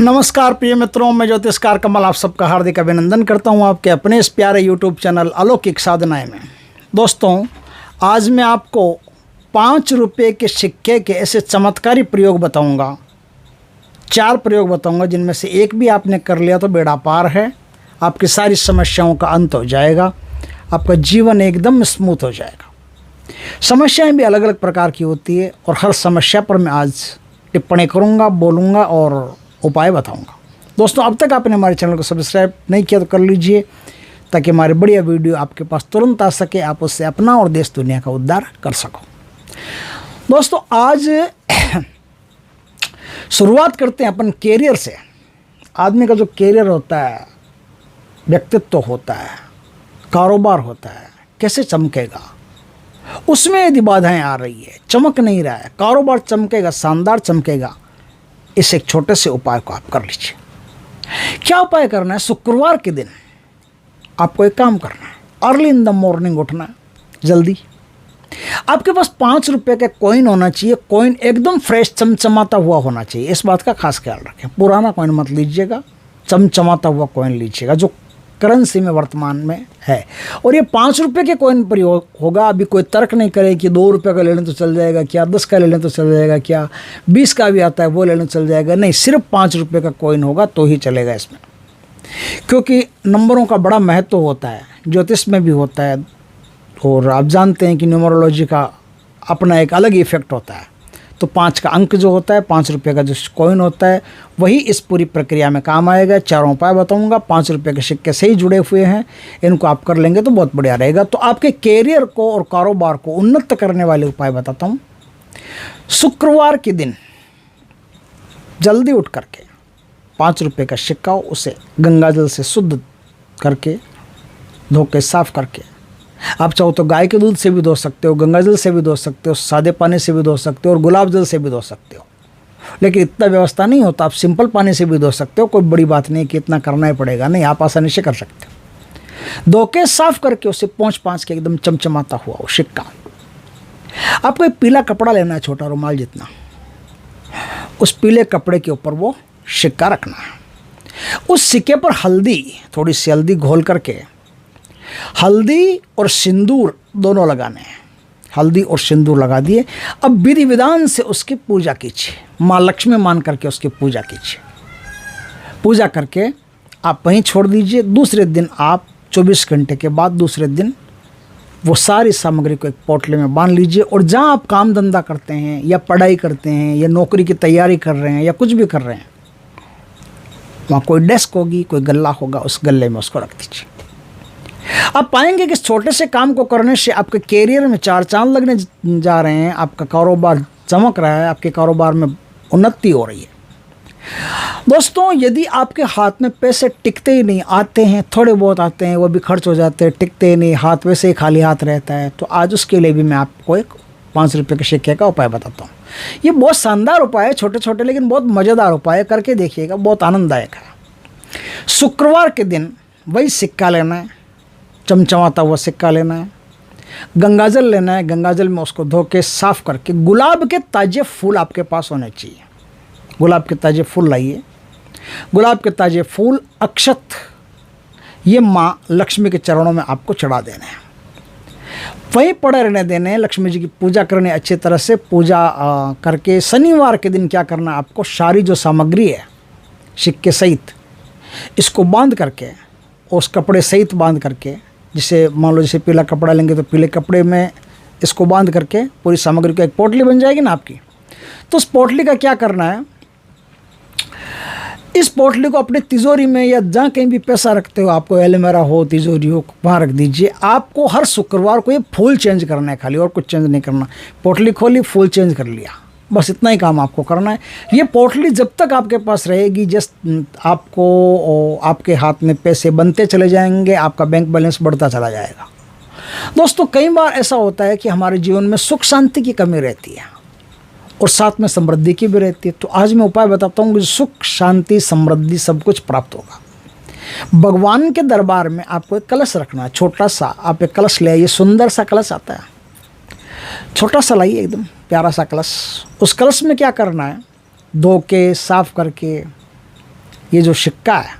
नमस्कार प्रिय मित्रों, मैं ज्योतिषकार कमल आप सबका हार्दिक अभिनंदन करता हूं आपके अपने इस प्यारे YouTube चैनल अलौकिक साधनाएं में। दोस्तों, आज मैं आपको 5 रुपये के सिक्के के ऐसे चमत्कारी प्रयोग बताऊंगा। 4 प्रयोग बताऊंगा, जिनमें से एक भी आपने कर लिया तो बेड़ा पार है। आपकी सारी समस्याओं का अंत हो जाएगा, आपका जीवन एकदम स्मूथ हो जाएगा। समस्याएं भी अलग अलग प्रकार की होती है और हर समस्या पर मैं आज टिप्पणी करूँगा, बोलूँगा और उपाय बताऊंगा। दोस्तों, अब तक आपने हमारे चैनल को सब्सक्राइब नहीं किया तो कर लीजिए, ताकि हमारे बढ़िया वीडियो आपके पास तुरंत आ सके, आप उससे अपना और देश दुनिया का उद्धार कर सको। दोस्तों, आज शुरुआत करते हैं अपन कैरियर से। आदमी का जो कैरियर होता है, व्यक्तित्व होता है, कारोबार होता है, कैसे चमकेगा, उसमें यदि बाधाएं आ रही है, चमक नहीं रहा है, कारोबार चमकेगा, शानदार चमकेगा, इस एक छोटे से उपाय को आप कर लीजिए। क्या उपाय करना है? शुक्रवार के दिन आपको एक काम करना है। अर्ली इन द मॉर्निंग उठना है, जल्दी। आपके पास 5 रुपये का कॉइन होना चाहिए। कॉइन एकदम फ्रेश चमचमाता हुआ होना चाहिए, इस बात का खास ख्याल रखें। पुराना कॉइन मत लीजिएगा, चमचमाता हुआ कॉइन लीजिएगा जो करेंसी में वर्तमान में है। और ये 5 रुपये के कॉइन प्रयोग होगा। अभी कोई तर्क नहीं करे कि 2 रुपये का ले लें तो चल जाएगा क्या, 10 का ले लें तो चल जाएगा क्या, 20 का भी आता है वो ले लें चल जाएगा। नहीं, सिर्फ 5 रुपये का कॉइन होगा तो ही चलेगा इसमें, क्योंकि नंबरों का बड़ा महत्व होता है, ज्योतिष में भी होता है। और आप जानते हैं कि न्यूमरोलॉजी का अपना एक अलग इफेक्ट होता है। तो 5 का अंक जो होता है, 5 रुपये का जो कॉइन होता है, वही इस पूरी प्रक्रिया में काम आएगा। 4 उपाय बताऊंगा, 5 रुपये के सिक्के से ही जुड़े हुए हैं। इनको आप कर लेंगे तो बहुत बढ़िया रहेगा। तो आपके कैरियर को और कारोबार को उन्नत करने वाले उपाय बताता हूँ। शुक्रवार के दिन जल्दी उठ करके 5 रुपये का सिक्का हो, उसे गंगाजल से शुद्ध करके धो के साफ करके, आप चाहो तो गाय के दूध से भी धो सकते हो, गंगाजल से भी धो सकते हो, सादे पानी से भी धो सकते हो और गुलाब जल से भी धो सकते हो। लेकिन इतना व्यवस्था नहीं होता, आप सिंपल पानी से भी धो सकते हो। कोई बड़ी बात नहीं कि इतना करना ही पड़ेगा, नहीं, आप आसानी से कर सकते हो। धो के साफ करके उसे पोंछ के एकदम चमचमाता हुआ वो सिक्का। आपको एक पीला कपड़ा लेना है, छोटा रुमाल जितना। उस पीले कपड़े के ऊपर वो सिक्का रखना है। उस सिक्के पर हल्दी, थोड़ी सी हल्दी घोल करके, हल्दी और सिंदूर दोनों लगाने हैं। हल्दी और सिंदूर लगा दिए। अब विधि विधान से उसकी पूजा कीजिए, माँ लक्ष्मी मान करके उसकी पूजा कीजिए। पूजा करके आप वहीं छोड़ दीजिए। दूसरे दिन आप 24 घंटे के बाद दूसरे दिन वो सारी सामग्री को एक पोटले में बांध लीजिए। और जहाँ आप काम धंधा करते हैं या पढ़ाई करते हैं या नौकरी की तैयारी कर रहे हैं या कुछ भी कर रहे हैं, वहाँ कोई डेस्क होगी, कोई गल्ला होगा, उस गल्ले में उसको रख दीजिए। आप पाएंगे कि इस छोटे से काम को करने से आपके कैरियर में 4 चांद लगने जा रहे हैं। आपका कारोबार चमक रहा है, आपके कारोबार में उन्नति हो रही है। दोस्तों, यदि आपके हाथ में पैसे टिकते ही नहीं, आते हैं थोड़े बहुत आते हैं, वो भी खर्च हो जाते हैं, टिकते ही नहीं, हाथ वैसे ही खाली हाथ रहता है, तो आज उसके लिए भी मैं आपको एक 5 रुपये के सिक्के का उपाय बताता हूँ। ये बहुत शानदार उपाय है, छोटे छोटे लेकिन बहुत मज़ेदार उपाय है। करके देखिएगा, बहुत आनंददायक है। शुक्रवार के दिन वही सिक्का लेना है, चमचमाता हुआ सिक्का लेना है। गंगाजल लेना है, गंगाजल में उसको धो के साफ करके, गुलाब के ताज़े फूल आपके पास होने चाहिए। गुलाब के ताज़े फूल लाइए। गुलाब के ताज़े फूल, अक्षत, ये माँ लक्ष्मी के चरणों में आपको चढ़ा देने हैं। वहीं पड़े रहने देने हैं। लक्ष्मी जी की पूजा करने, अच्छी तरह से पूजा करके शनिवार के दिन क्या करना है आपको, सारी जो सामग्री है सिक्के सहित, इसको बांध करके, उस कपड़े सहित बांध करके, जिसे मान लो जैसे पीला कपड़ा लेंगे तो पीले कपड़े में इसको बांध करके पूरी सामग्री का एक पोटली बन जाएगी ना आपकी। तो उस पोटली का क्या करना है, इस पोटली को अपनी तिजोरी में या जहाँ कहीं भी पैसा रखते हो, आपको एलोमेरा हो, तिजोरी हो, वहाँ रख दीजिए। आपको हर शुक्रवार को ये फूल चेंज करना है खाली, और कुछ चेंज नहीं करना। पोटली खोली, फूल चेंज कर लिया, बस इतना ही काम आपको करना है। ये पोटली जब तक आपके पास रहेगी, आपको आपके हाथ में पैसे बनते चले जाएंगे, आपका बैंक बैलेंस बढ़ता चला जाएगा। दोस्तों, कई बार ऐसा होता है कि हमारे जीवन में सुख शांति की कमी रहती है और साथ में समृद्धि की भी रहती है। तो आज मैं उपाय बताता हूँ कि सुख शांति समृद्धि सब कुछ प्राप्त होगा। भगवान के दरबार में आपको एक कलश रखना है, छोटा सा। आप एक कलश ले आइए, सुंदर सा कलश आता है, छोटा सा लाइए, एकदम प्यारा सा कलश। उस कलश में क्या करना है, धो के साफ करके ये जो सिक्का है,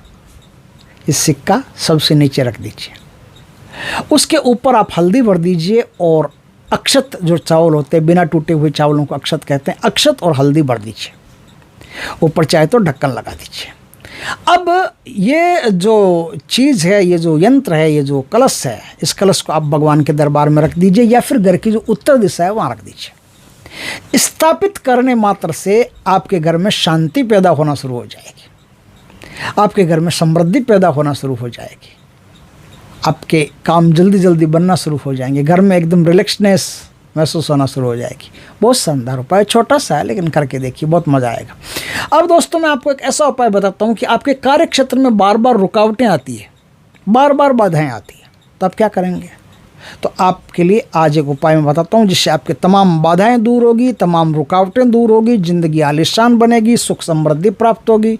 इस सिक्का सबसे नीचे रख दीजिए। उसके ऊपर आप हल्दी भर दीजिए और अक्षत जो चावल होते हैं, बिना टूटे हुए चावलों को अक्षत कहते हैं, अक्षत और हल्दी भर दीजिए। ऊपर चाहे तो ढक्कन लगा दीजिए। अब ये जो चीज़ है, ये जो यंत्र है, ये जो कलश है, इस कलश को आप भगवान के दरबार में रख दीजिए या फिर घर की जो उत्तर दिशा है वहाँ रख दीजिए। स्थापित करने मात्र से आपके घर में शांति पैदा होना शुरू हो जाएगी, आपके घर में समृद्धि पैदा होना शुरू हो जाएगी, आपके काम जल्दी जल्दी बनना शुरू हो जाएंगे, घर में एकदम रिलैक्सनेस महसूस होना शुरू हो जाएगी। बहुत शानदार उपाय, छोटा सा है लेकिन करके देखिए, बहुत मज़ा आएगा। अब दोस्तों मैं आपको एक ऐसा उपाय बताता हूँ कि आपके कार्य क्षेत्र में बार बार रुकावटें आती है, बार बार बाधाएं आती हैं, तो आप क्या करेंगे? तो आपके लिए आज एक उपाय मैं बताता हूँ जिससे आपके तमाम बाधाएं दूर होगी, तमाम रुकावटें दूर होगी, ज़िंदगी आलीशान बनेगी, सुख समृद्धि प्राप्त होगी,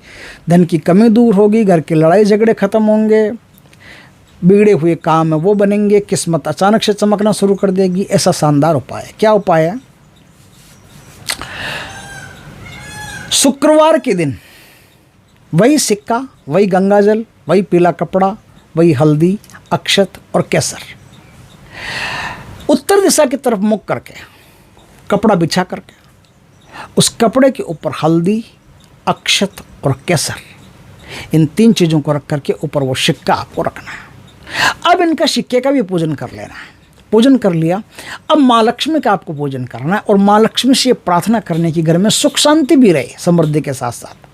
धन की कमी दूर होगी, घर के लड़ाई झगड़े खत्म होंगे, बिगड़े हुए काम है वो बनेंगे, किस्मत अचानक से चमकना शुरू कर देगी। ऐसा शानदार उपाय है। क्या उपाय है? शुक्रवार के दिन वही सिक्का, वही गंगाजल, वही पीला कपड़ा, वही हल्दी, अक्षत और केसर, उत्तर दिशा की तरफ मुख करके कपड़ा बिछा करके उस कपड़े के ऊपर हल्दी, अक्षत और केसर, इन 3 चीज़ों को रख करके ऊपर वो सिक्का आपको रखना है। अब इनका सिक्के का भी पूजन कर लेना है। पूजन कर लिया, अब माँ लक्ष्मी का आपको पूजन करना है और माँ लक्ष्मी से ये प्रार्थना करने की घर में सुख शांति भी रहे समृद्धि के साथ साथ।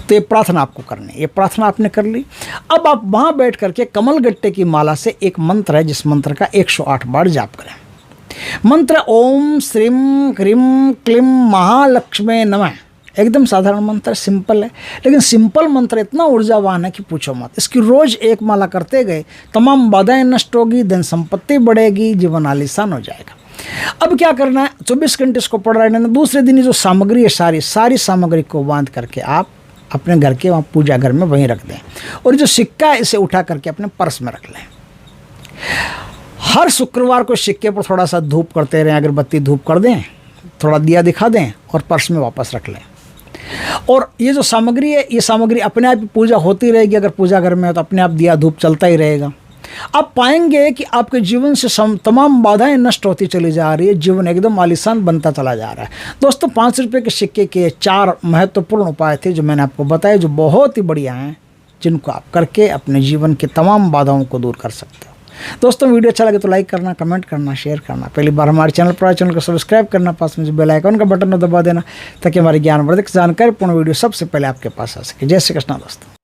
तो ये प्रार्थना आपको करनी है। ये प्रार्थना आपने कर ली। अब आप वहाँ बैठ करके कमल गट्टे की माला से एक मंत्र है, जिस मंत्र का 108 बार जाप करें। मंत्र ओम श्रीम क्रीम क्लीम महालक्ष्मी नमः। एकदम साधारण मंत्र, सिंपल है, लेकिन सिंपल मंत्र इतना ऊर्जावान है कि पूछो मत। इसकी रोज एक माला करते गए तमाम बाधाएं नष्ट होगी, धन संपत्ति बढ़ेगी, जीवन आलीशान हो जाएगा। अब क्या करना है? 24 घंटे इसको पढ़ रहे हैं। दूसरे दिन जो सामग्री है, सारी सामग्री को बांध करके आप अपने घर के वहाँ पूजा घर में वहीं रख दें और जो सिक्का है इसे उठा करके अपने पर्स में रख लें। हर शुक्रवार को सिक्के पर थोड़ा सा धूप करते रहें, अगरबत्ती धूप कर दें, थोड़ा दिया दिखा दें और पर्स में वापस रख लें। और ये जो सामग्री है, ये सामग्री अपने आप पूजा होती रहेगी। अगर पूजा घर में है तो अपने आप दिया धूप चलता ही रहेगा। आप पाएंगे कि आपके जीवन से तमाम बाधाएं नष्ट होती चली जा रही है, जीवन एकदम आलीशान बनता चला जा रहा है। दोस्तों 5 रुपये के सिक्के के 4 महत्वपूर्ण उपाय थे जो मैंने आपको बताए, जो बहुत ही बढ़िया हैं, जिनको आप करके अपने जीवन की तमाम बाधाओं को दूर कर सकते हो। दोस्तों वीडियो अच्छा लगे तो लाइक करना, कमेंट करना, शेयर करना। पहली बार हमारे चैनल पर आए, चैनल को सब्सक्राइब करना, पास में जो बेल आइकन का बटन दबा देना ताकि हमारी ज्ञानवर्धक जानकारीपूर्ण वीडियो सबसे पहले आपके पास आ सके। जय श्री कृष्ण दोस्तों।